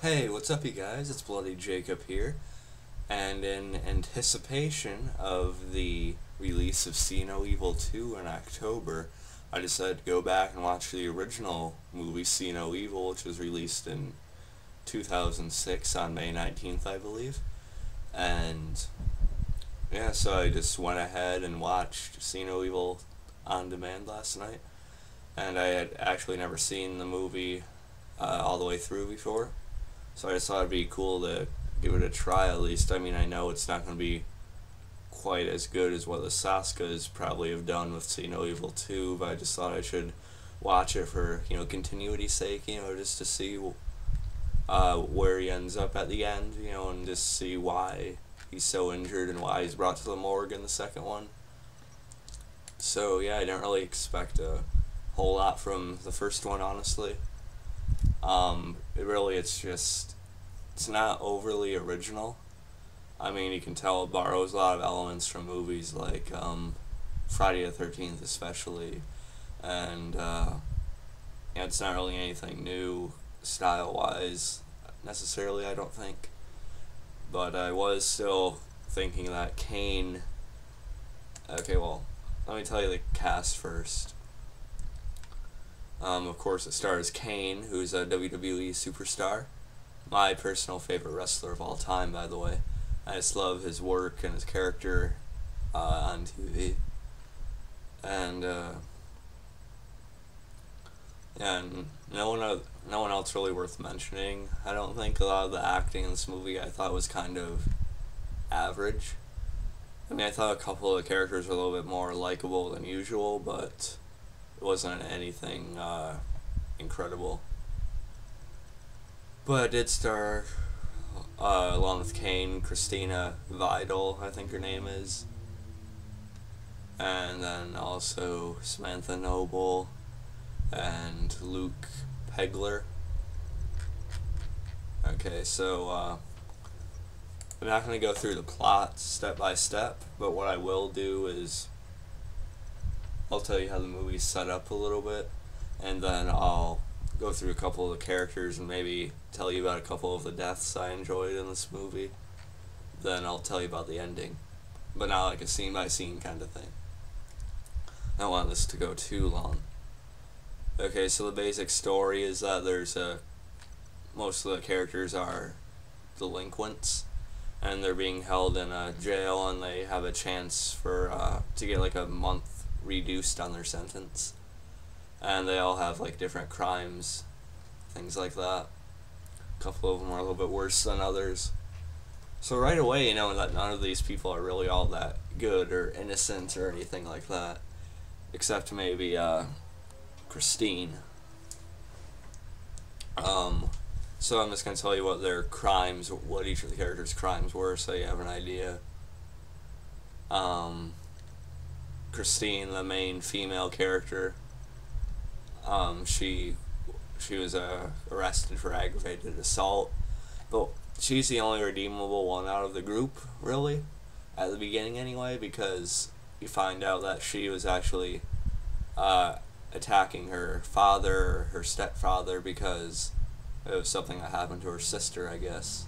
Hey, what's up, you guys? It's Bloody Jacob here, and in anticipation of the release of See No Evil 2 in October, I decided to go back and watch the original movie See No Evil, which was released in 2006 on May 19th, I believe. And yeah, so I just went ahead and watched See No Evil on demand last night, and I had actually never seen the movie all the way through before. So I just thought it'd be cool to give it a try at least. I mean, I know it's not going to be quite as good as what the Saskas probably have done with See No Evil 2, but I just thought I should watch it for, continuity's sake, just to see where he ends up at the end, and just see why he's so injured and why he's brought to the morgue in the second one. So yeah, I didn't really expect a whole lot from the first one, honestly. It's not overly original. I mean, you can tell it borrows a lot of elements from movies like Friday the 13th especially, and it's not really anything new style-wise necessarily, I don't think. But I was still thinking that Kane... Okay, well, let me tell you the cast first. Of course, it stars Kane, who's a WWE superstar. My personal favorite wrestler of all time, by the way. I just love his work and his character on TV. And no one else really worth mentioning. I don't think a lot of the acting in this movie I thought was kind of average. I mean, I thought a couple of the characters were a little bit more likable than usual, but it wasn't anything incredible. But I did star, along with Kane, Christina Vidal, I think her name is. And then also Samantha Noble and Luke Pegler. Okay, so I'm not going to go through the plot step by step, but what I will do is I'll tell you how the movie's set up a little bit, and then I'll go through a couple of the characters and maybe tell you about a couple of the deaths I enjoyed in this movie. Then I'll tell you about the ending, but not like a scene by scene kind of thing. I don't want this to go too long. Okay, so the basic story is that most of the characters are delinquents, and they're being held in a jail, and they have a chance to get like a month reduced on their sentence. And they all have like different crimes, things like that. A couple of them are a little bit worse than others. So right away, that none of these people are really all that good or innocent or anything like that, except maybe Christine. So I'm just gonna tell you what their crimes, what each of the characters' crimes were, so you have an idea. Christine, the main female character, she was arrested for aggravated assault, but she's the only redeemable one out of the group, really, at the beginning anyway, because you find out that she was actually attacking her father, her stepfather, because it was something that happened to her sister, I guess.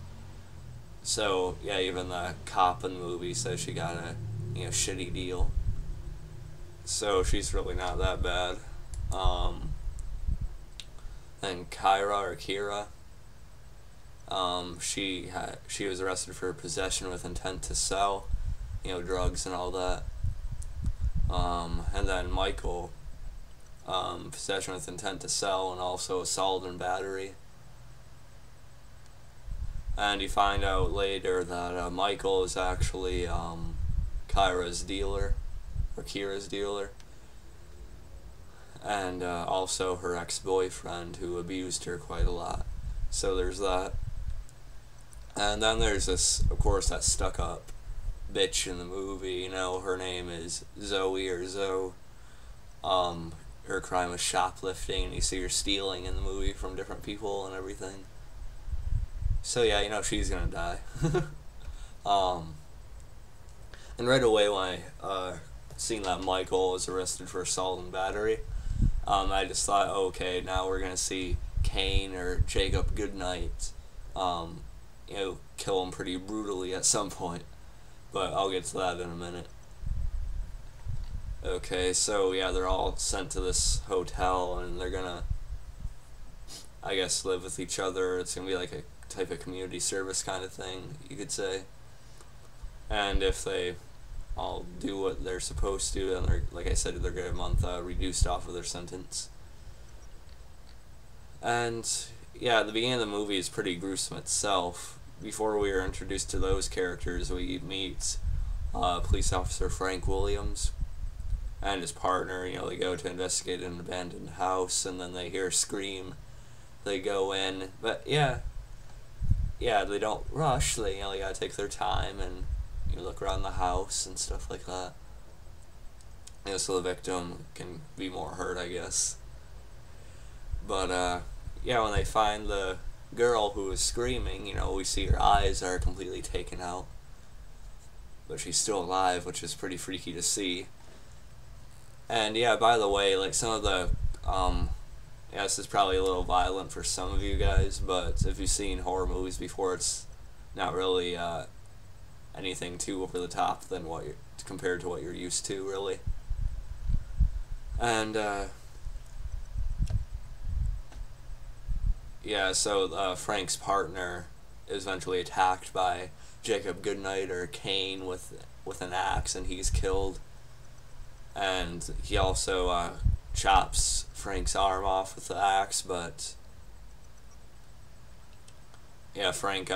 So yeah, even the cop in the movie says she got a shitty deal. So she's really not that bad. And Kira, she was arrested for possession with intent to sell, drugs and all that. And then Michael, possession with intent to sell and also assault and battery. And you find out later that Michael is actually Kira's dealer. And also her ex-boyfriend, who abused her quite a lot. So there's that. And then there's this, of course, that stuck-up bitch in the movie. Her name is Zoe or Zoe. Her crime was shoplifting, and you see her stealing in the movie from different people and everything. So yeah, she's gonna die. And right away when I seen that Michael was arrested for assault and battery, I just thought, okay, now we're gonna see Kane or Jacob Goodnight kill him pretty brutally at some point. But I'll get to that in a minute. Okay, so yeah, they're all sent to this hotel, and they're gonna, I guess, live with each other. It's gonna be like a type of community service kind of thing, you could say. And if they all do what they're supposed to, then they're, like I said, they're get a month reduced off of their sentence. And yeah, the beginning of the movie is pretty gruesome itself. Before we are introduced to those characters, we meet police officer Frank Williams and his partner. They go to investigate an abandoned house, and then they hear a scream. They go in, but yeah, they don't rush. They gotta take their time and look around the house and stuff like that. So the victim can be more hurt, I guess. But when they find the girl who is screaming, we see her eyes are completely taken out, but she's still alive, which is pretty freaky to see. And yeah, by the way, like some of the this is probably a little violent for some of you guys, but if you've seen horror movies before, it's not really anything too over the top than compared to what you're used to, really. And so Frank's partner is eventually attacked by Jacob Goodnight, or Kane, with an axe, and he's killed. And he also chops Frank's arm off with the axe, but Frank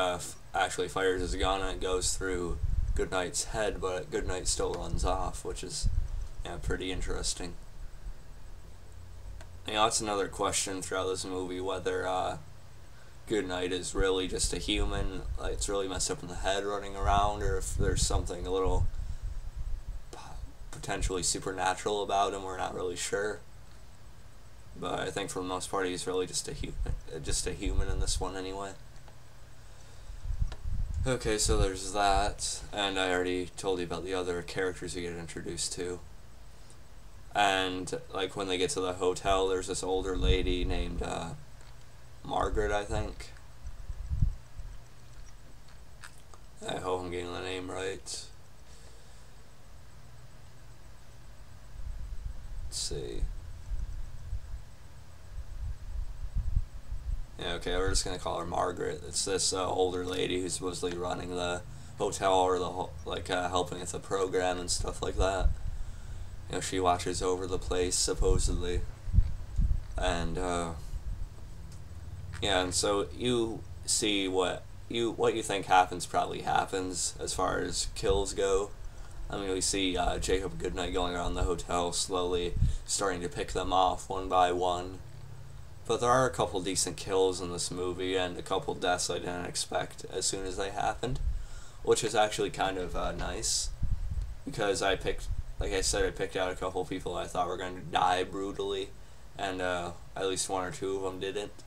actually fires his gun and it goes through Goodnight's head, but Goodnight still runs off, which is pretty interesting. That's another question throughout this movie, whether Goodnight is really just a human, like it's really messed up in the head running around, or if there's something a little potentially supernatural about him. We're not really sure. But I think for the most part he's really just a human in this one anyway. Okay, so there's that, and I already told you about the other characters you get introduced to. And like when they get to the hotel, there's this older lady named Margaret, I think. I hope I'm getting the name right. Let's see. Yeah, okay, we're just gonna call her Margaret. It's this older lady who's supposedly running the hotel, or helping with the program and stuff like that. She watches over the place supposedly, and and so you see what you think probably happens as far as kills go. I mean, we see Jacob Goodnight going around the hotel, slowly starting to pick them off one by one. But there are a couple decent kills in this movie, and a couple deaths I didn't expect as soon as they happened, which is actually kind of nice, because like I said, I picked out a couple people I thought were going to die brutally, and at least one or two of them didn't.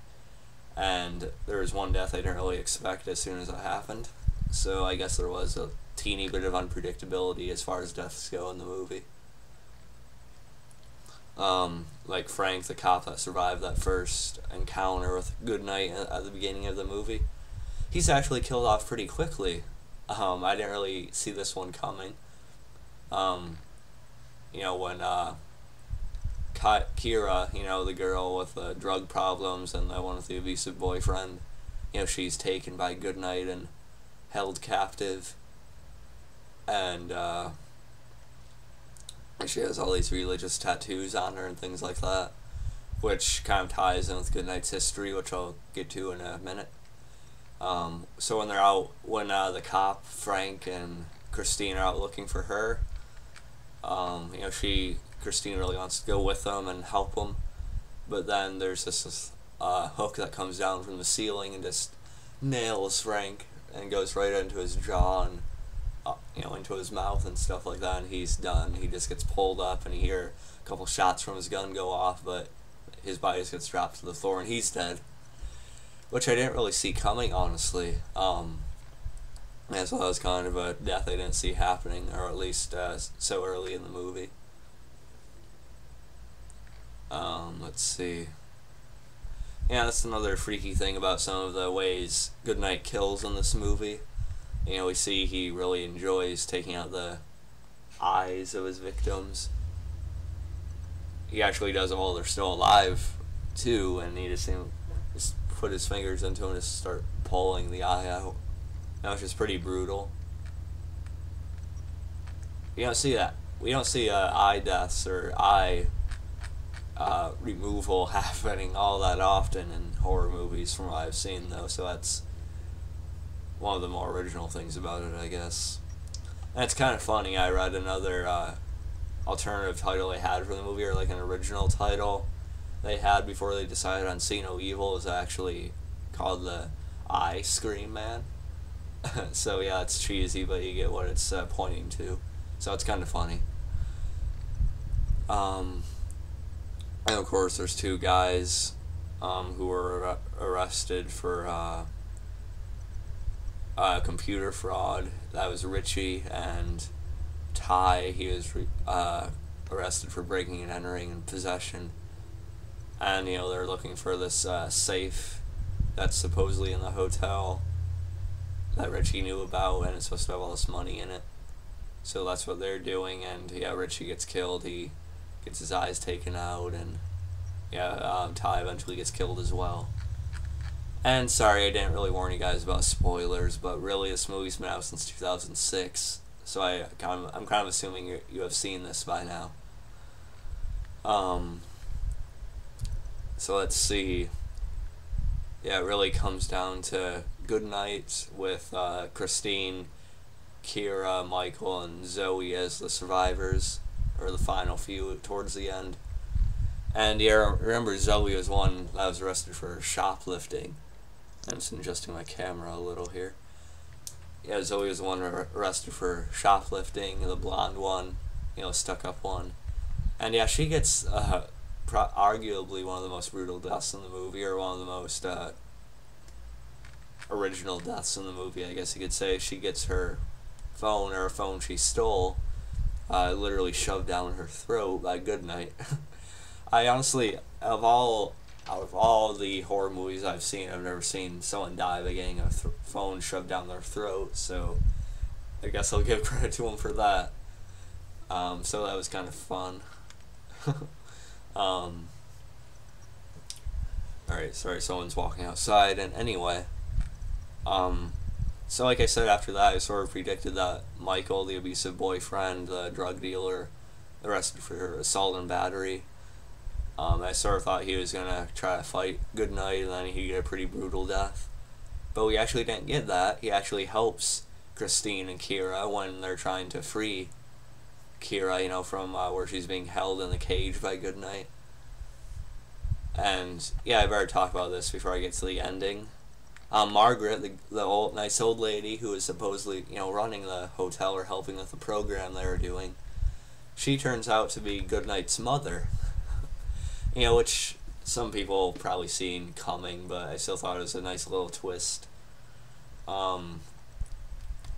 And there was one death I didn't really expect as soon as it happened. So I guess there was a teeny bit of unpredictability as far as deaths go in the movie. Like Frank, the cop that survived that first encounter with Goodnight at the beginning of the movie, he's actually killed off pretty quickly. I didn't really see this one coming. When Kira, the girl with the drug problems and the one with the abusive boyfriend, she's taken by Goodnight and held captive, and she has all these religious tattoos on her and things like that, which kind of ties in with Goodnight's history, which I'll get to in a minute. So when they're out, when the cop, Frank, and Christine are out looking for her, Christine really wants to go with them and help them, but then there's this hook that comes down from the ceiling and just nails Frank and goes right into his jaw and into his mouth and stuff like that, and he's done. He just gets pulled up, and you hear a couple shots from his gun go off, but his body just gets dropped to the floor and he's dead, which I didn't really see coming, honestly. As well as kind of a death I didn't see happening, or at least so early in the movie. Let's see. Yeah, that's another freaky thing about some of the ways Goodnight kills in this movie. You know, we see he really enjoys taking out the eyes of his victims. He actually does it while they're still alive, too, and he just put his fingers into them and just start pulling the eye out. That was just pretty brutal. You don't see that. We don't see eye deaths or eye removal happening all that often in horror movies from what I've seen, though, so that's one of the more original things about it, I guess. And it's kind of funny, I read another alternative title they had for the movie, or like an original title they had before they decided on See No Evil, is actually called the I Scream Man. So yeah, it's cheesy, but you get what it's pointing to. So it's kind of funny. And of course, there's two guys who were arrested for computer fraud. That was Richie, and Ty, he was arrested for breaking and entering and possession. And, you know, they're looking for this safe that's supposedly in the hotel that Richie knew about, and it's supposed to have all this money in it. So that's what they're doing, and yeah, Richie gets killed. He gets his eyes taken out, and yeah, Ty eventually gets killed as well. And sorry, I didn't really warn you guys about spoilers, but really this movie's been out since 2006, so I'm kind of assuming you have seen this by now. So let's see. Yeah, it really comes down to Goodnight with Christine, Kira, Michael, and Zoe as the survivors, or the final few towards the end. And yeah, remember Zoe was one that was arrested for shoplifting. I'm just adjusting my camera a little here. Yeah, Zoe was the one arrested for shoplifting, the blonde one, you know, stuck-up one. And yeah, she gets arguably one of the most brutal deaths in the movie, or one of the most original deaths in the movie, I guess you could say. She gets her phone, or a phone she stole, literally shoved down her throat by Goodnight. I honestly, out of all the horror movies I've seen, I've never seen someone die by getting a phone shoved down their throat, so I guess I'll give credit to him for that. So that was kind of fun. Alright, sorry, someone's walking outside, and anyway, so like I said, after that, I sort of predicted that Michael, the abusive boyfriend, the drug dealer, arrested for assault and battery, I sort of thought he was going to try to fight Goodnight, and then he'd get a pretty brutal death. But we actually didn't get that. He actually helps Christine and Kira when they're trying to free Kira, you know, from where she's being held in the cage by Goodnight. And yeah, I better talk about this before I get to the ending. Margaret, the nice old lady who is supposedly, you know, running the hotel or helping with the program they were doing, she turns out to be Goodnight's mother. You know, which some people probably seen coming, but I still thought it was a nice little twist. You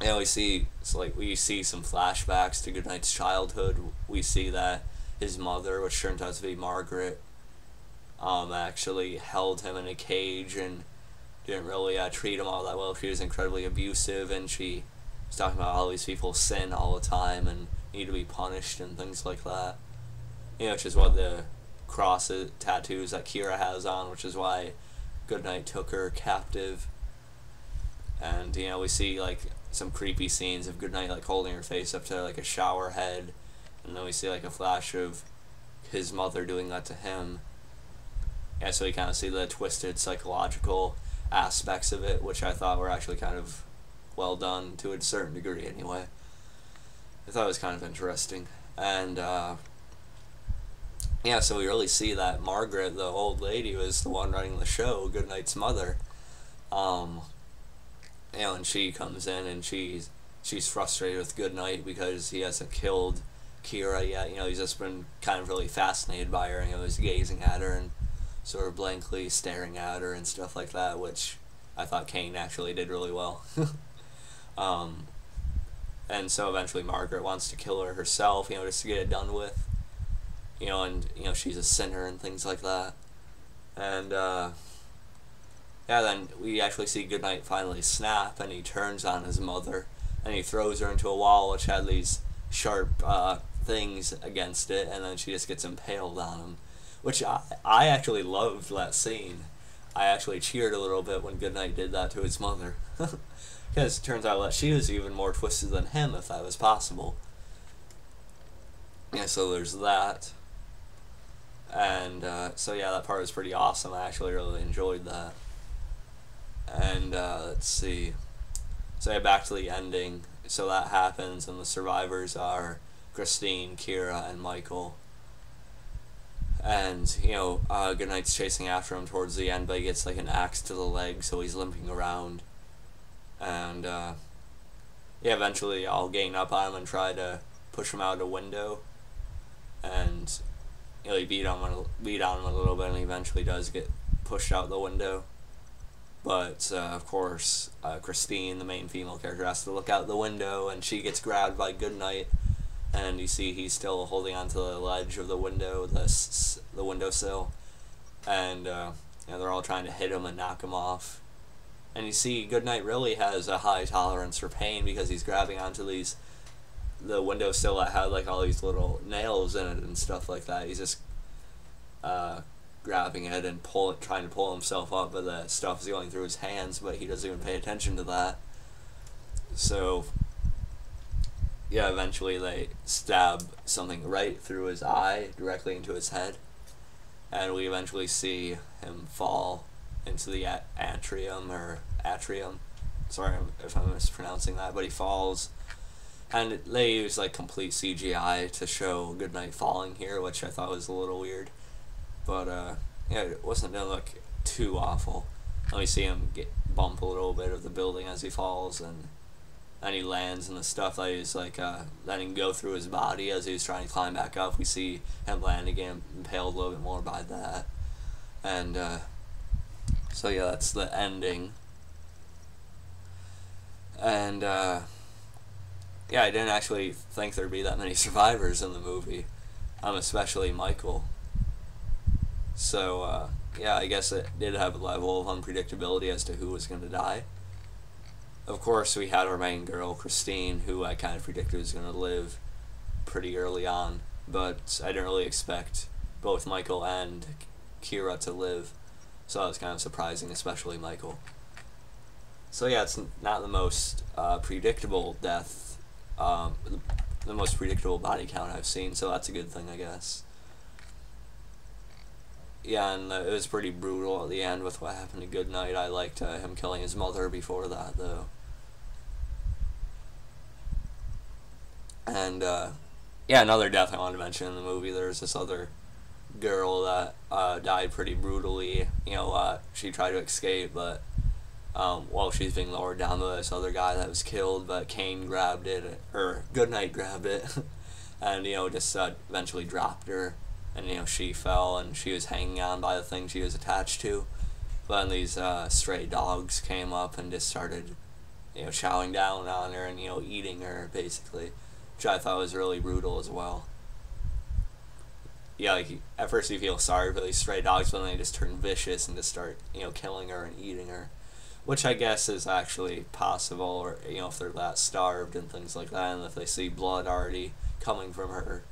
know, we see some flashbacks to Goodnight's childhood. We see that his mother, which turns out to be Margaret, actually held him in a cage and didn't really treat him all that well. She was incredibly abusive, and she was talking about how these people sin all the time and need to be punished and things like that. You know, which is what the tattoos that Kira has on, which is why Goodnight took her captive. And you know, we see like some creepy scenes of Goodnight like holding her face up to like a shower head, and then we see like a flash of his mother doing that to him. Yeah, so we kind of see the twisted psychological aspects of it, which I thought were actually kind of well done to a certain degree anyway. I thought it was kind of interesting. And yeah, so we really see that Margaret, the old lady, was the one running the show, Goodnight's mother. You know, and she comes in and she's frustrated with Goodnight because he hasn't killed Kira yet. You know, he's just been kind of really fascinated by her, and he was gazing at her and sort of blankly staring at her and stuff like that, which I thought Kane actually did really well. And so eventually Margaret wants to kill her herself, you know, just to get it done with. You know, and, you know, she's a sinner and things like that. And, yeah, then we actually see Goodnight finally snap, and he turns on his mother, and he throws her into a wall which had these sharp things against it, and then she just gets impaled on him, which I actually loved that scene. I actually cheered a little bit when Goodnight did that to his mother. Because it turns out that she was even more twisted than him, if that was possible. Yeah, so there's that. And so yeah, that part was pretty awesome. I actually really enjoyed that. And let's see. So yeah, back to the ending. So that happens, and the survivors are Christine, Kira, and Michael. And, you know, Goodnight's chasing after him towards the end, but he gets like an axe to the leg, so he's limping around. And yeah, eventually I'll gain up on him and try to push him out a window. And you know, he beat on him a little bit, and he eventually does get pushed out the window. But of course, Christine, the main female character, has to look out the window, and she gets grabbed by Goodnight. And you see he's still holding onto the ledge of the window, the windowsill, and you know, they're all trying to hit him and knock him off. And you see Goodnight really has a high tolerance for pain, because he's grabbing onto the windowsill that had like all these little nails in it and stuff like that. He's just grabbing it and trying to pull himself up, but the stuff is going through his hands, but he doesn't even pay attention to that. So yeah, eventually they stab something right through his eye, directly into his head, and we eventually see him fall into the atrium. Sorry if I'm mispronouncing that, but he falls, and they use like complete CGI to show Goodnight falling here, which I thought was a little weird, but yeah, it wasn't gonna look too awful. And we see him bump a little bit of the building as he falls, and he lands, and the stuff that he's like letting go through his body as he's trying to climb back up, we see him land again, impaled a little bit more by that. And so yeah, that's the ending. And yeah, I didn't actually think there'd be that many survivors in the movie, especially Michael. So yeah, I guess it did have a level of unpredictability as to who was going to die. Of course, we had our main girl, Christine, who I kind of predicted was going to live pretty early on, but I didn't really expect both Michael and Kira to live, so that was kind of surprising, especially Michael. So yeah, it's not the most predictable death, the most predictable body count I've seen, so that's a good thing, I guess. Yeah, and it was pretty brutal at the end with what happened to Goodnight. I liked him killing his mother before that, though. And yeah, another death I wanted to mention in the movie, there's this other girl that died pretty brutally. You know, she tried to escape, but well, she's being lowered down by this other guy that was killed, but Kane grabbed it, or Goodnight grabbed it, and, you know, just eventually dropped her. And, you know, she fell, and she was hanging on by the thing she was attached to. But then these stray dogs came up and just started, you know, chowing down on her and, you know, eating her, basically. Which I thought was really brutal as well. Yeah, like, at first you feel sorry for these stray dogs, but then they just turn vicious and just start, you know, killing her and eating her. Which I guess is actually possible, or, you know, if they're that starved and things like that, and if they see blood already coming from her.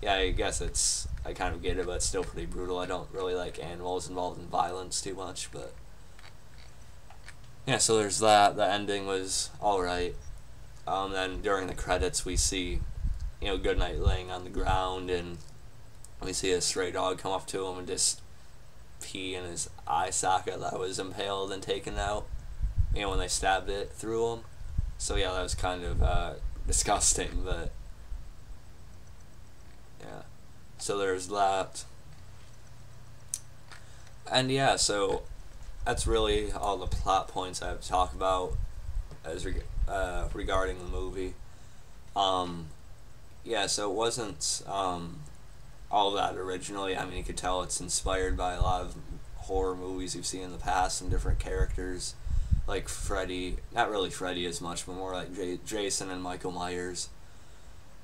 Yeah, I guess I kind of get it, but it's still pretty brutal. I don't really like animals involved in violence too much, but yeah, so there's that. The ending was alright. Then during the credits we see, you know, Goodnight laying on the ground, and we see a stray dog come up to him and just pee in his eye socket that was impaled and taken out, you know, when they stabbed it through him. So yeah, that was kind of disgusting, but yeah. So there's that. And yeah, so that's really all the plot points I have to talk about as regarding the movie. Yeah, so it wasn't all that originally. I mean, you could tell it's inspired by a lot of horror movies you've seen in the past and different characters, like Freddy, not really Freddy as much, but more like Jason and Michael Myers.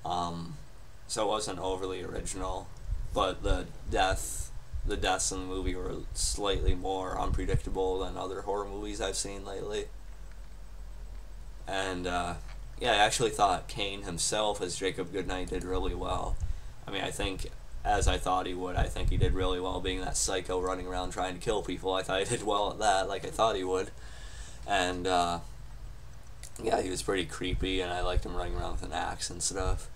So it wasn't overly original, but the death the deaths in the movie were slightly more unpredictable than other horror movies I've seen lately. And yeah, I actually thought Kane himself as Jacob Goodnight did really well. I mean, I think, as I thought he would, I think he did really well being that psycho running around trying to kill people. I thought he did well at that, like I thought he would. And yeah, he was pretty creepy, and I liked him running around with an axe and stuff.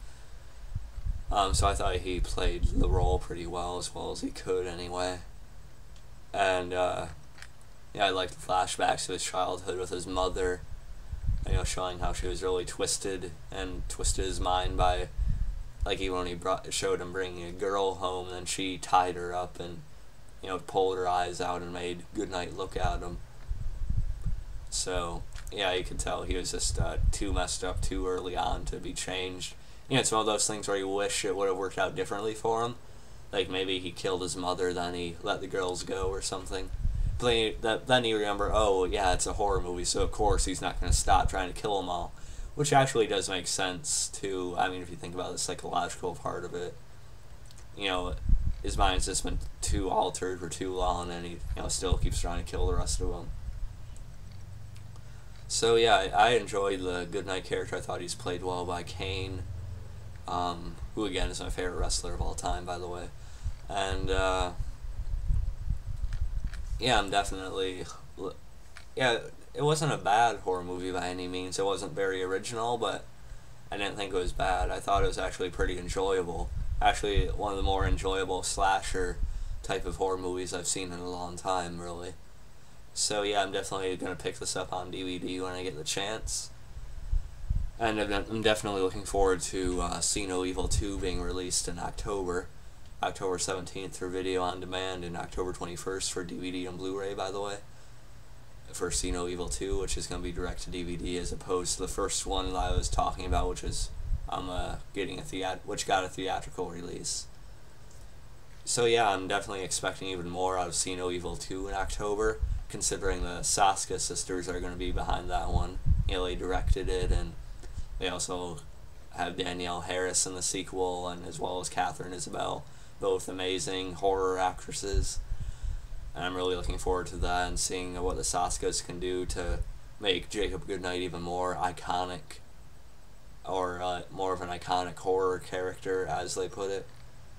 So I thought he played the role pretty well as he could anyway. And yeah, I liked the flashbacks to his childhood with his mother, you know, showing how she was really twisted his mind by, like, even when he showed him bringing a girl home, and then she tied her up and, you know, pulled her eyes out and made Goodnight look at him. So yeah, you could tell he was just too messed up too early on to be changed. You know, it's one of those things where you wish it would have worked out differently for him. Like, maybe he killed his mother, then he let the girls go or something. But then you remember, oh, yeah, it's a horror movie, so of course he's not going to stop trying to kill them all. Which actually does make sense, too. I mean, if you think about the psychological part of it. You know, his mind's just been too altered for too long, and he, you know, still keeps trying to kill the rest of them. So yeah, I enjoyed the Goodnight character. I thought he's played well by Kane. Who again is my favorite wrestler of all time, by the way. And yeah, I'm definitely, yeah, it wasn't a bad horror movie by any means. It wasn't very original, but I didn't think it was bad. I thought it was actually pretty enjoyable. Actually, one of the more enjoyable slasher type of horror movies I've seen in a long time, really. So yeah, I'm definitely going to pick this up on DVD when I get the chance. And I'm definitely looking forward to See No Evil 2 being released in October 17th for video on demand, and October 21st for DVD and Blu-ray, by the way, for See No Evil 2, which is going to be direct to DVD as opposed to the first one that I was talking about, which is which got a theatrical release. So yeah, I'm definitely expecting even more out of See No Evil 2 in October, considering the Saska sisters are going to be behind that one. You know, they directed it, and they also have Danielle Harris in the sequel, and as well as Catherine Isabel, both amazing horror actresses. And I'm really looking forward to that and seeing what the Saskas can do to make Jacob Goodnight even more iconic, or more of an iconic horror character, as they put it.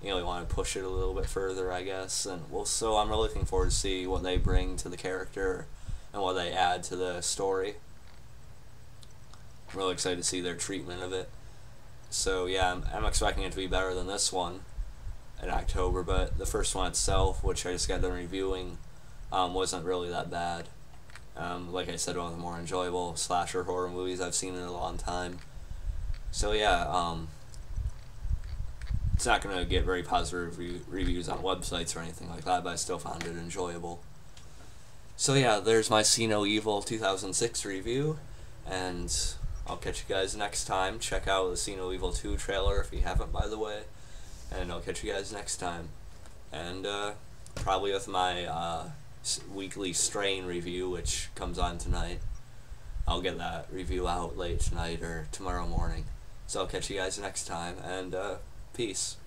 You know, they want to push it a little bit further, I guess. And so I'm really looking forward to see what they bring to the character and what they add to the story. I'm really excited to see their treatment of it. So yeah, I'm expecting it to be better than this one in October, but the first one itself, which I just got done reviewing, wasn't really that bad. Like I said, one of the more enjoyable slasher horror movies I've seen in a long time. So yeah, it's not going to get very positive reviews on websites or anything like that, but I still found it enjoyable. So yeah, there's my See No Evil 2006 review, and I'll catch you guys next time. Check out the See No Evil 2 trailer if you haven't, by the way, and I'll catch you guys next time. And probably with my weekly Strain review, which comes on tonight. I'll get that review out late tonight or tomorrow morning. So I'll catch you guys next time, and peace.